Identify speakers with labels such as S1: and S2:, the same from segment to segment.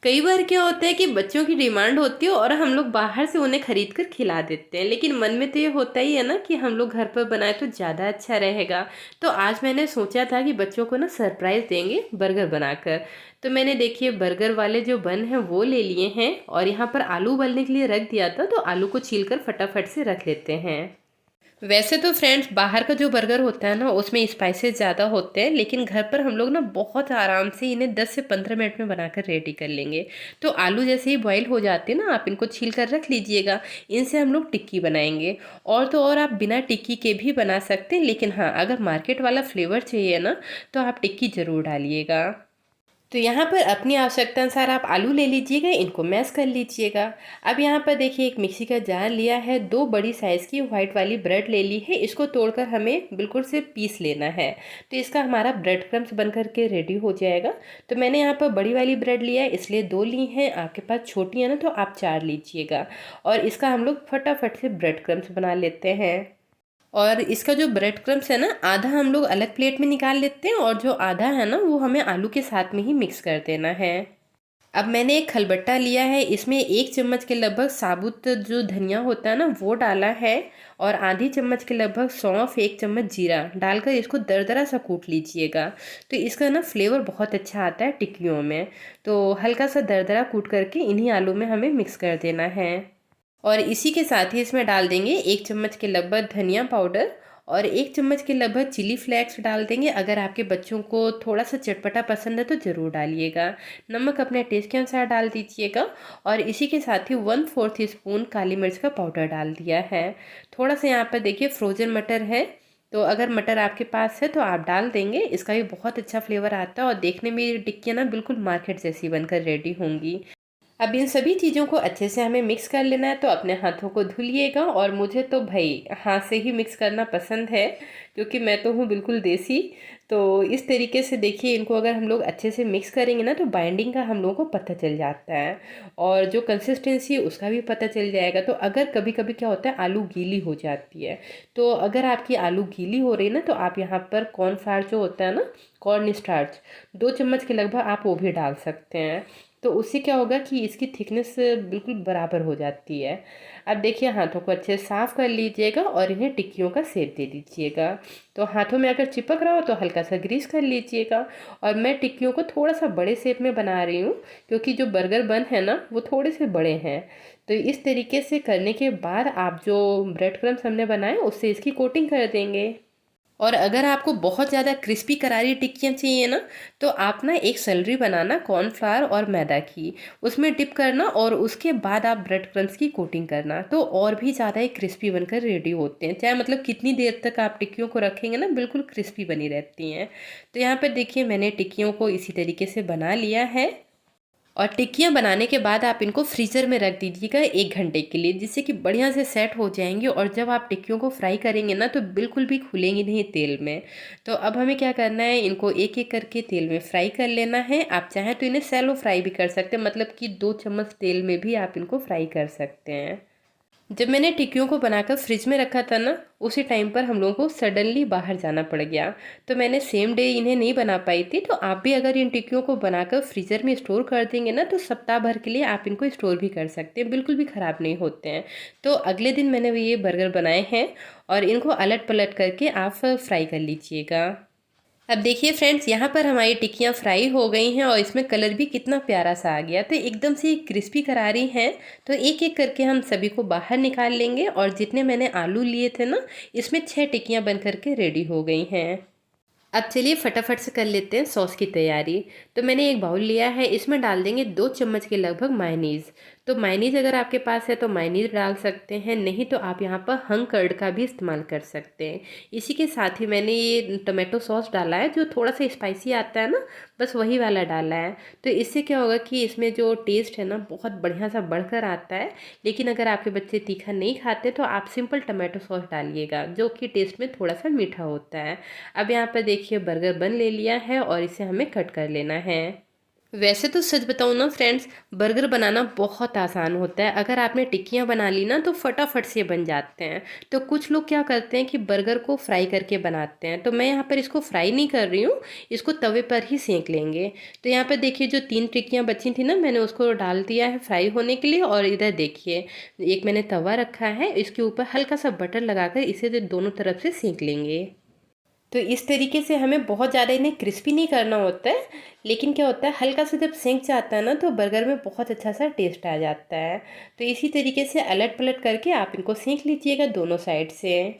S1: कई बार क्या होता है कि बच्चों की डिमांड होती है और हम लोग बाहर से उन्हें खरीद कर खिला देते हैं, लेकिन मन में तो ये होता ही है ना कि हम लोग घर पर बनाए तो ज़्यादा अच्छा रहेगा। तो आज मैंने सोचा था कि बच्चों को ना सरप्राइज़ देंगे बर्गर बनाकर। तो मैंने देखिए बर्गर वाले जो बन हैं वो ले लिए हैं और यहाँ पर आलू उबलने के लिए रख दिया था, तो आलू को छील कर फटाफट से रख लेते हैं। वैसे तो फ्रेंड्स बाहर का जो बर्गर होता है ना उसमें स्पाइसेस ज़्यादा होते हैं, लेकिन घर पर हम लोग ना बहुत आराम से इन्हें 10 से 15 मिनट में बनाकर रेडी कर लेंगे। तो आलू जैसे ही बॉईल हो जाते हैं ना, आप इनको छील कर रख लीजिएगा। इनसे हम लोग टिक्की बनाएंगे। और तो और आप बिना टिक्की के भी बना सकते हैं, लेकिन हाँ अगर मार्केट वाला फ्लेवर चाहिए ना तो आप टिक्की ज़रूर डालिएगा। तो यहाँ पर अपनी आवश्यकता अनुसार आप आलू ले लीजिएगा, इनको मैश कर लीजिएगा। अब यहाँ पर देखिए एक मिक्सी का जार लिया है, 2 बड़ी साइज़ की वाइट वाली ब्रेड ले ली है, इसको तोड़कर हमें बिल्कुल से पीस लेना है। तो इसका हमारा ब्रेड क्रम्स बन करके रेडी हो जाएगा। तो मैंने यहाँ पर बड़ी वाली ब्रेड लिया है, इसलिए 2 ली हैं। आपके पास छोटी है ना तो आप 4 लीजिएगा। और इसका हम लोग फटाफट से ब्रेड क्रम्स बना लेते हैं। और इसका जो ब्रेड क्रम्स है ना, आधा हम लोग अलग प्लेट में निकाल लेते हैं और जो आधा है ना वो हमें आलू के साथ में ही मिक्स कर देना है। अब मैंने एक खलबट्टा लिया है, इसमें 1 चम्मच के लगभग साबुत जो धनिया होता है ना वो डाला है। और आधी चम्मच के लगभग सौंफ, 1 चम्मच जीरा डालकर इसको दरदरा सा कूट लीजिएगा। तो इसका ना फ्लेवर बहुत अच्छा आता है टिक्कियों में। तो हल्का सा दरदरा कूट करके इन्हीं आलू में हमें मिक्स कर देना है। और इसी के साथ ही इसमें डाल देंगे 1 चम्मच के लगभग धनिया पाउडर और 1 चम्मच के लगभग चिली फ्लेक्स डाल देंगे। अगर आपके बच्चों को थोड़ा सा चटपटा पसंद है तो ज़रूर डालिएगा। नमक अपने टेस्ट के अनुसार डाल दीजिएगा। और इसी के साथ ही 1/4 स्पून काली मिर्च का पाउडर डाल दिया है। थोड़ा सा यहाँ पर देखिए फ्रोज़न मटर है, तो अगर मटर आपके पास है तो आप डाल देंगे, इसका भी बहुत अच्छा फ्लेवर आता है और देखने में ये टिक्कियाँ ना बिल्कुल मार्केट जैसी बनकर रेडी होंगी। अब इन सभी चीज़ों को अच्छे से हमें मिक्स कर लेना है, तो अपने हाथों को धुलिएगा। और मुझे तो भाई हाथ से ही मिक्स करना पसंद है, क्योंकि मैं तो हूँ बिल्कुल देसी। तो इस तरीके से देखिए इनको अगर हम लोग अच्छे से मिक्स करेंगे ना तो बाइंडिंग का हम लोगों को पता चल जाता है और जो कंसिस्टेंसी है उसका भी पता चल जाएगा। तो अगर कभी कभी क्या होता है आलू गीली हो जाती है, तो अगर आपकी आलू गीली हो रही है ना तो आप यहाँ पर कॉर्नफ्लावर जो होता है ना, कॉर्न स्टार्च 2 चम्मच के लगभग आप वो भी डाल सकते हैं। तो उससे क्या होगा कि इसकी थिकनेस बिल्कुल बराबर हो जाती है। अब देखिए हाथों को अच्छे से साफ़ कर लीजिएगा और इन्हें टिक्कियों का शेप दे दीजिएगा। तो हाथों में अगर चिपक रहा हो तो हल्का सा ग्रीस कर लीजिएगा। और मैं टिक्कियों को थोड़ा सा बड़े शेप में बना रही हूँ, क्योंकि जो बर्गर बन है ना वो थोड़े से बड़े हैं। तो इस तरीके से करने के बाद आप जो ब्रेड क्रम्स हमने बनाए उससे इसकी कोटिंग कर देंगे। और अगर आपको बहुत ज़्यादा क्रिस्पी करारी टिक्कियाँ चाहिए ना, तो आप ना एक सैलरी बनाना कॉर्नफ्लावर और मैदा की, उसमें डिप करना और उसके बाद आप ब्रेड क्रम्स की कोटिंग करना, तो और भी ज़्यादा ही क्रिस्पी बनकर रेडी होते हैं। चाहे मतलब कितनी देर तक आप टिक्कियों को रखेंगे ना बिल्कुल क्रिस्पी बनी रहती हैं। तो यहाँ पर देखिए मैंने टिक्कियों को इसी तरीके से बना लिया है। और टिक्कियाँ बनाने के बाद आप इनको फ्रीज़र में रख दीजिएगा 1 घंटे के लिए, जिससे कि बढ़िया से सेट हो जाएंगी। और जब आप टिक्कियों को फ्राई करेंगे ना तो बिल्कुल भी खुलेंगी नहीं तेल में। तो अब हमें क्या करना है, इनको एक एक करके तेल में फ्राई कर लेना है। आप चाहें तो इन्हें सैलो फ्राई भी कर सकते हैं, मतलब कि 2 चम्मच तेल में भी आप इनको फ्राई कर सकते हैं। जब मैंने टिक्कियों को बनाकर फ्रिज में रखा था ना, उसी टाइम पर हम लोगों को सडनली बाहर जाना पड़ गया, तो मैंने सेम डे इन्हें नहीं बना पाई थी। तो आप भी अगर इन टिक्कियों को बनाकर फ्रीज़र में स्टोर कर देंगे ना तो सप्ताह भर के लिए आप इनको स्टोर भी कर सकते हैं, बिल्कुल भी ख़राब नहीं होते हैं। तो अगले दिन मैंने ये बर्गर बनाए हैं और इनको अलट पलट करके आप फ्राई कर लीजिएगा। अब देखिए फ्रेंड्स, यहाँ पर हमारी टिक्कियाँ फ्राई हो गई हैं और इसमें कलर भी कितना प्यारा सा आ गया, तो एकदम से क्रिस्पी करारी हैं। तो एक एक करके हम सभी को बाहर निकाल लेंगे। और जितने मैंने आलू लिए थे ना, इसमें 6 टिक्कियाँ बन करके रेडी हो गई हैं। अब चलिए फटाफट से कर लेते हैं सॉस की तैयारी। तो मैंने एक बाउल लिया है, इसमें डाल देंगे 2 चम्मच के लगभग मायनीज़। तो मायनीज़ अगर आपके पास है तो मायनीज़ डाल सकते हैं, नहीं तो आप यहाँ पर हंग कर्ड का भी इस्तेमाल कर सकते हैं। इसी के साथ ही मैंने ये टोमेटो सॉस डाला है, जो थोड़ा सा स्पाइसी आता है ना, बस वही वाला डाला है। तो इससे क्या होगा कि इसमें जो टेस्ट है ना बहुत बढ़िया सा बढ़कर आता है। लेकिन अगर आपके बच्चे तीखा नहीं खाते तो आप सिंपल टोमेटो सॉस डालिएगा, जो कि टेस्ट में थोड़ा सा मीठा होता है। अब यहाँ पर देखिए बर्गर बन ले लिया है और इसे हमें कट कर लेना है। वैसे तो सच बताऊँ ना फ्रेंड्स, बर्गर बनाना बहुत आसान होता है। अगर आपने टिक्कियाँ बना ली ना तो फटाफट से बन जाते हैं। तो कुछ लोग क्या करते हैं कि बर्गर को फ्राई करके बनाते हैं, तो मैं यहाँ पर इसको फ्राई नहीं कर रही हूँ, इसको तवे पर ही सेंक लेंगे। तो यहाँ पर देखिए जो 3 टिक्कियाँ बची थी ना, मैंने उसको डाल दिया है फ्राई होने के लिए। और इधर देखिए एक मैंने तवा रखा है, इसके ऊपर हल्का सा बटर लगाकर इसे दोनों तरफ से सेंक लेंगे। तो इस तरीके से हमें बहुत ज़्यादा इन्हें क्रिस्पी नहीं करना होता है, लेकिन क्या होता है हल्का सा जब सेंक जाता है ना तो बर्गर में बहुत अच्छा सा टेस्ट आ जाता है। तो इसी तरीके से अलट पलट करके आप इनको सेंक लीजिएगा दोनों साइड से।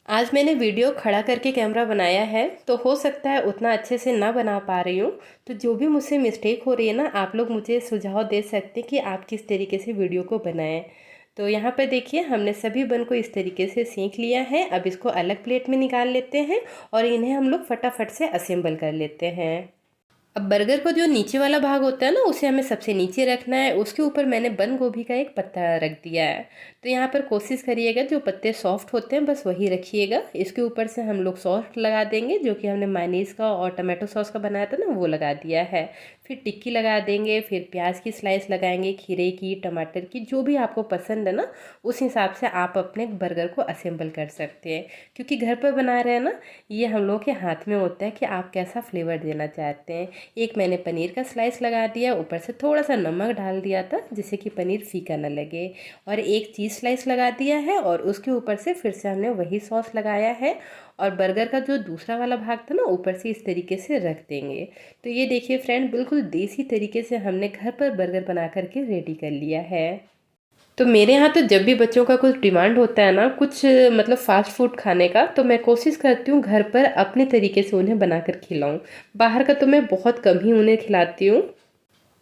S1: आज मैंने वीडियो खड़ा करके कैमरा बनाया है, तो हो सकता है उतना अच्छे से ना बना पा रही हूँ। तो जो भी मुझसे मिस्टेक हो रही है ना, आप लोग मुझे सुझाव दे सकते हैं कि आप किस तरीके से वीडियो को बनाएं। तो यहाँ पर देखिए हमने सभी बन को इस तरीके से सेंक लिया है। अब इसको अलग प्लेट में निकाल लेते हैं और इन्हें हम लोग फटाफट से असेंबल कर लेते हैं। अब बर्गर का जो नीचे वाला भाग होता है ना, उसे हमें सबसे नीचे रखना है। उसके ऊपर मैंने बंद गोभी का एक पत्ता रख दिया है। तो यहाँ पर कोशिश करिएगा जो पत्ते सॉफ्ट होते हैं बस वही रखिएगा। इसके ऊपर से हम लोग सॉस लगा देंगे, जो कि हमने मायनीज़ का और टमाटो सॉस का बनाया था ना, वो लगा दिया है। फिर टिक्की लगा देंगे, फिर प्याज की स्लाइस लगाएंगे, खीरे की, टमाटर की, जो भी आपको पसंद है ना उस हिसाब से आप अपने बर्गर को असेंबल कर सकते हैं। क्योंकि घर पर बना रहे हैं ना, ये हम लोग के हाथ में होता है कि आप कैसा फ्लेवर देना चाहते हैं। एक मैंने पनीर का स्लाइस लगा दिया, ऊपर से थोड़ा सा नमक डाल दिया था जिससे कि पनीर फीका न लगे। और एक चीज़ स्लाइस लगा दिया है और उसके ऊपर से फिर से हमने वही सॉस लगाया है। और बर्गर का जो दूसरा वाला भाग था ना, ऊपर से इस तरीके से रख देंगे। तो ये देखिए फ्रेंड, बिल्कुल देसी तरीके से हमने घर पर बर्गर बना करके रेडी कर लिया है। तो मेरे यहाँ तो जब भी बच्चों का कुछ डिमांड होता है ना, कुछ मतलब फ़ास्ट फूड खाने का, तो मैं कोशिश करती हूँ घर पर अपने तरीके से उन्हें बनाकर खिलाऊँ। बाहर का तो मैं बहुत कम ही उन्हें खिलाती हूँ।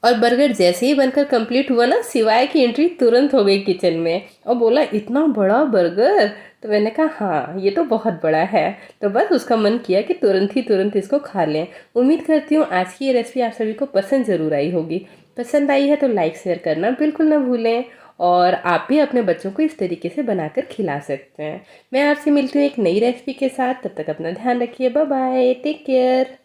S1: और बर्गर जैसे ही बनकर कंप्लीट हुआ ना, सिवाय की एंट्री तुरंत हो गई किचन में और बोला इतना बड़ा बर्गर। तो मैंने कहा हाँ ये तो बहुत बड़ा है। तो बस उसका मन किया कि तुरंत इसको खा लें। उम्मीद करती हूँ आज की ये रेसिपी आप सभी को पसंद ज़रूर आई होगी। पसंद आई है तो लाइक शेयर करना बिल्कुल ना भूलें। और आप भी अपने बच्चों को इस तरीके से बनाकर खिला सकते हैं। मैं आपसे मिलती हूँ एक नई रेसिपी के साथ, तब तक अपना ध्यान रखिए। Bye bye, take care.